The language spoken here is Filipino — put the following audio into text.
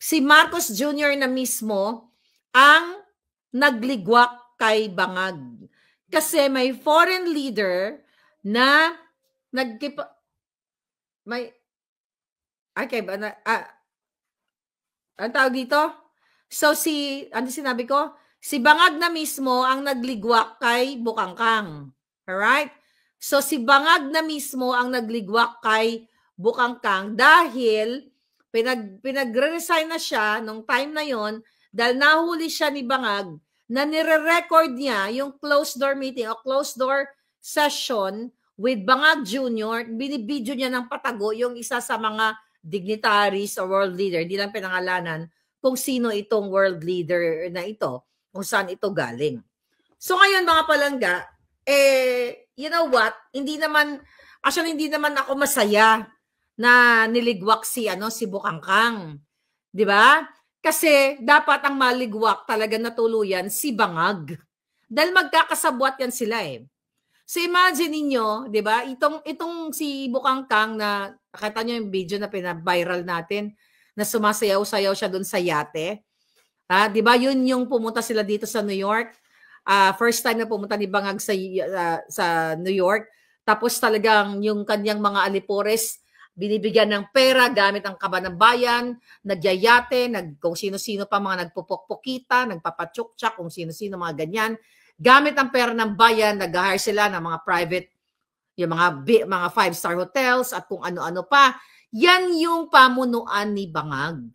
si Marcos Jr. na mismo ang nagligwak kay Bangag. Kasi may foreign leader na ang tawag dito? So ano sinabi ko? Si Bangag na mismo ang nagligwak kay Bukangkang. Alright? So si Bangag na mismo ang nagligwak kay Bukangkang dahil pinag-resign na siya nung time na yon dahil nahuli siya ni Bangag na nire-record niya yung closed door meeting o closed door session with Bangag Jr. Binibidyo niya ng patago yung isa sa mga dignitaries or world leader, hindi lang pinangalanan kung sino itong world leader na ito, kung saan ito galing. So ngayon mga palangga, you know what, hindi naman ako masaya na niligwak si Bukangkang. 'Di ba? Kasi dapat ang maligwak talaga na tuluyan si Bangag. Dahil magkakasabwat yan sila eh. So imagine niyo, 'di ba? Itong si Bukangkang na nakita niyo yung video na pina-viral natin na sumasayaw-sayaw siya doon sa yate. 'Di ba? Yun yung pumunta sila dito sa New York. First time na pumunta ni Bangag sa New York. Tapos talagang yung kanyang mga alipores binibigyan ng pera gamit ang kaba ng bayan, nagyayate, kung sino-sino pa mga nagpupukpukita, nagpapatsuktsak, kung sino-sino mga ganyan. Gamit ang pera ng bayan, nag-hire sila ng mga private, yung mga 5-star hotels at kung ano-ano pa. Yan yung pamunuan ni Bangag.